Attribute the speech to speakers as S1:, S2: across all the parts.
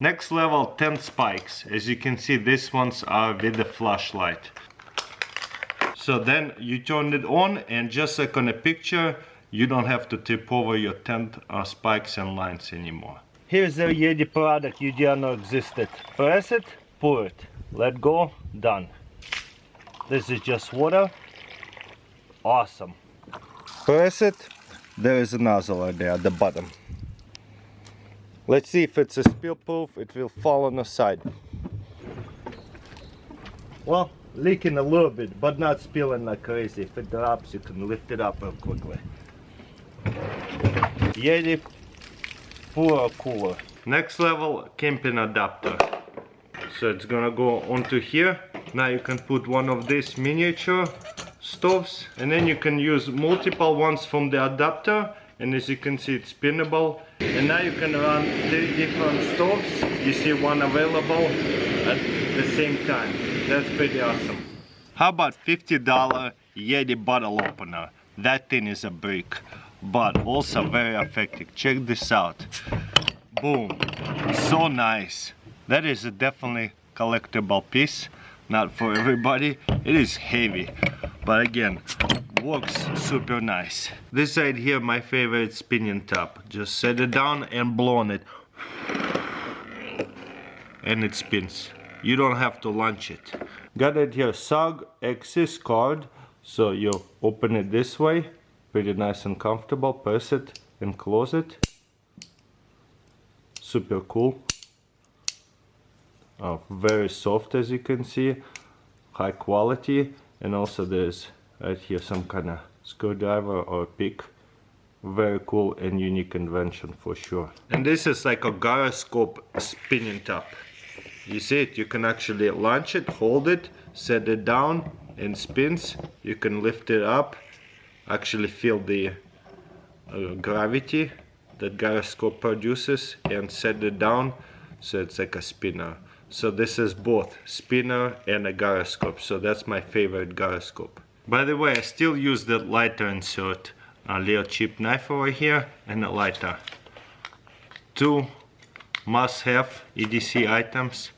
S1: Next level 10 spikes. As you can see, these ones are with the flashlight. So then you turn it on, and just like on a picture, you don't have to tip over your 10 spikes and lines anymore. Here's the Yeti product you didn't know existed. Press it, pour it, let go, done. This is just water. Awesome. Press it, there is a nozzle there at the bottom. Let's see if it's a spill proof. It will fall on the side. Well, leaking a little bit, but not spilling like crazy. If it drops, you can lift it up real quickly. Yeti Puro Cooler. Next level, camping adapter. So it's gonna go onto here. Now you can put one of these miniature stoves, and then you can use multiple ones from the adapter. And as you can see, it's spinnable. And now you can run 3 different stoves. You see one available at the same time. That's pretty awesome. How about $50 Yeti bottle opener? That thing is a brick, but also very effective. Check this out. Boom. So nice. That is a definitely collectible piece. Not for everybody. It is heavy, but again, works super nice. This side here, my favorite spinning top. Just set it down and blow on it, and it spins. You don't have to launch it. Got it here, SAG Axis card. So you open it this way, pretty nice and comfortable. Press it and close it. Super cool. Very soft, as you can see, high quality, and also there's right here some kind of screwdriver or pick. Very cool and unique invention for sure. And this is like a gyroscope spinning top. You see it, you can actually launch it, hold it, set it down, and spins. You can lift it up, actually feel the gravity that gyroscope produces, and set it down, so it's like a spinner. So this is both spinner and a gyroscope, so that's my favorite gyroscope. By the way, I still use the lighter insert, a little cheap knife over here and a lighter. 2 must-have EDC items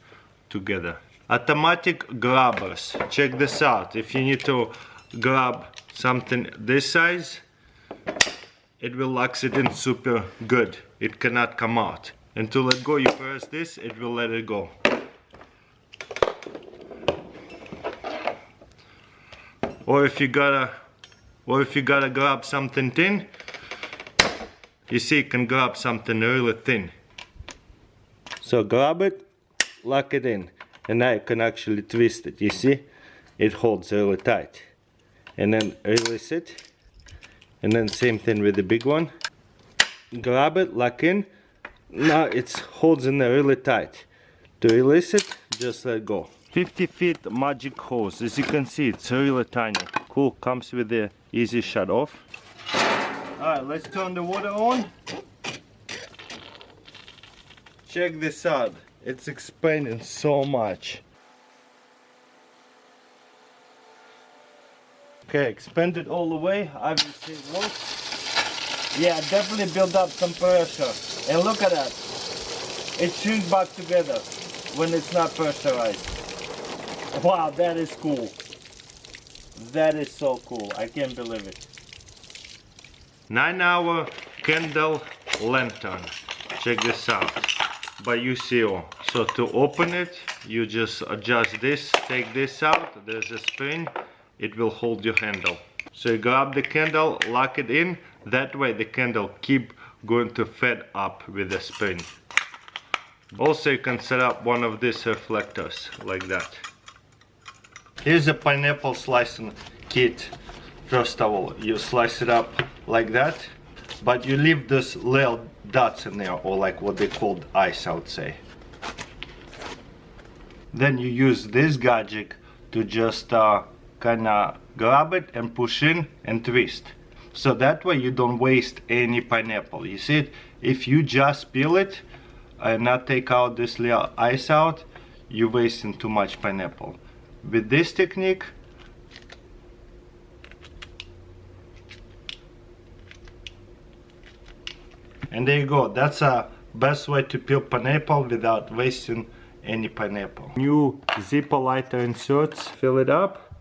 S1: together. Automatic grabbers. Check this out. If you need to grab something this size, it will lock it in super good. It cannot come out. And to let go, you press this, it will let it go. Or if you gotta grab something thin, you see, you can grab something really thin. So grab it, lock it in, and now you can actually twist it. You see, it holds really tight. And then release it, and then same thing with the big one. Grab it, lock in. Now it holds in there really tight. To release it, just let go. 50 feet magic hose. As you can see, it's really tiny. Cool, comes with the easy shut off. Alright, let's turn the water on. Check this out. It's expanding so much. Okay, expand it all the way. Obviously it works. Yeah, definitely build up some pressure. And look at that. It shrinks back together when it's not pressurized. Wow, that is cool. That is so cool. I can't believe it. 9-hour candle lantern. Check this out. By UCO. So to open it, you just adjust this, take this out. There's a spring. It will hold your handle. So you grab the candle, lock it in. That way the candle keep going to fed up with the spring. Also, you can set up one of these reflectors like that. Here's a pineapple slicing kit. First of all, you slice it up like that, but you leave this little dots in there, or like what they called ice, I would say. Then you use this gadget to just kind of grab it and push in and twist. So that way you don't waste any pineapple. You see it? If you just peel it and not take out this little ice out, you're wasting too much pineapple. With this technique, and there you go, that's a best way to peel pineapple without wasting any pineapple. New zipper lighter inserts, fill it up.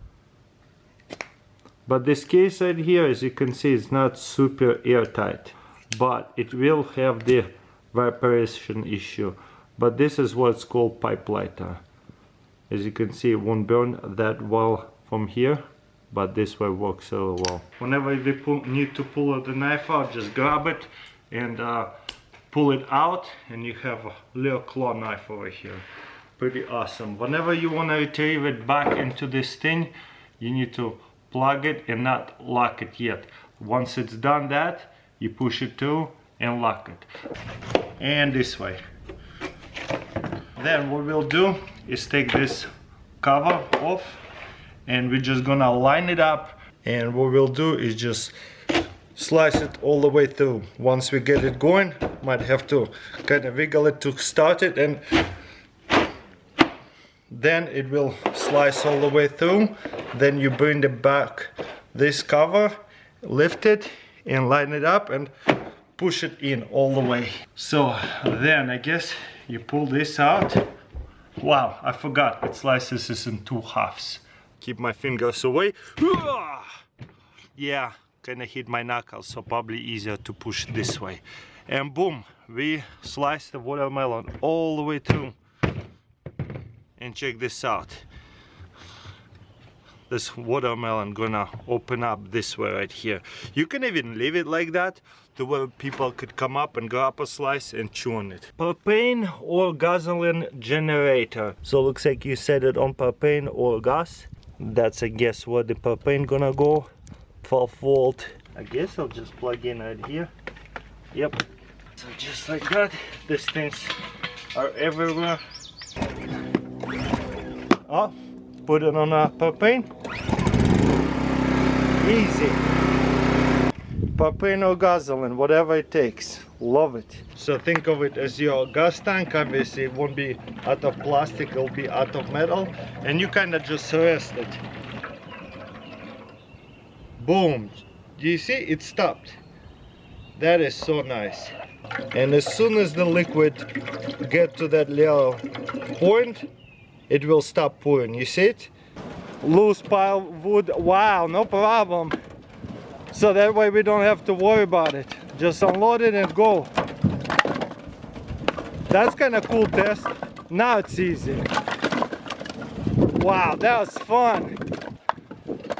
S1: But this case right here, as you can see, is not super airtight, but it will have the vibration issue. But this is what's called pipe lighter. As you can see, it won't burn that well from here, but this way works so well. Whenever we need to pull the knife out, just grab it and pull it out, and you have a little claw knife over here. Pretty awesome. Whenever you want to retrieve it back into this thing, you need to plug it and not lock it yet. Once it's done that, you push it through and lock it. And this way. Then what we'll do is take this cover off, and we're just gonna line it up, and what we'll do is just slice it all the way through. Once we get it going, might have to kind of wiggle it to start it, and then it will slice all the way through. Then you bring it back, this cover, lift it and line it up and push it in all the way. So then I guess you pull this out. Wow, I forgot, it slices this in 2 halves. Keep my fingers away. Yeah, kinda hit my knuckles, so probably easier to push this way. And boom, we slice the watermelon all the way through. And check this out. This watermelon gonna open up this way right here. You can even leave it like that to where people could come up and grab a slice and chew on it. Propane or gasoline generator. So looks like you set it on propane or gas. That's I guess where the propane gonna go. 12 volt. I guess I'll just plug in right here. Yep. So just like that. These things are everywhere. Oh, put it on a propane. Easy. Propane or gasoline, whatever it takes. Love it. So think of it as your gas tank. Obviously it won't be out of plastic, it'll be out of metal, and you kind of just rest it. Boom. Do you see? It stopped. That is so nice. And as soon as the liquid get to that little point, it will stop pouring. You see it? Loose pile wood. Wow, no problem. So that way we don't have to worry about it. Just unload it and go. That's kind of cool test. Now it's easy. Wow, that was fun.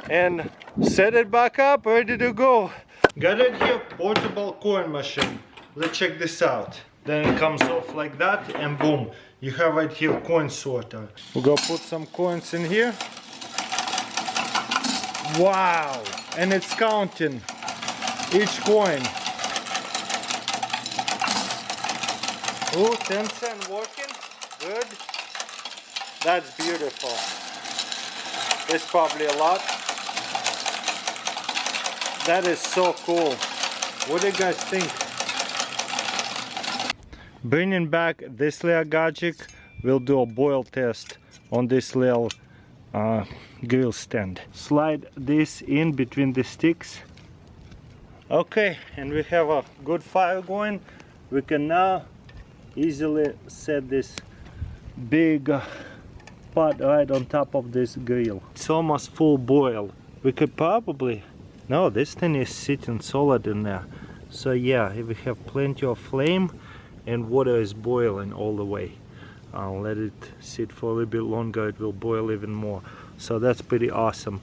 S1: And set it back up, ready to go. Got it here, portable coin machine. Let's check this out. Then it comes off like that, and boom, you have right here coin sorter. We're gonna put some coins in here. Wow, and it's counting each coin. Oh, 10 cent working, good. That's beautiful. It's probably a lot. That is so cool. What do you guys think? Bringing back this little gadget, we'll do a boil test on this little grill stand. Slide this in between the sticks. Okay, and we have a good fire going. We can now easily set this big pot right on top of this grill. It's almost full boil. We could probably, no, this thing is sitting solid in there. So yeah, we have plenty of flame and water is boiling all the way. I'll let it sit for a little bit longer, it will boil even more. So that's pretty awesome.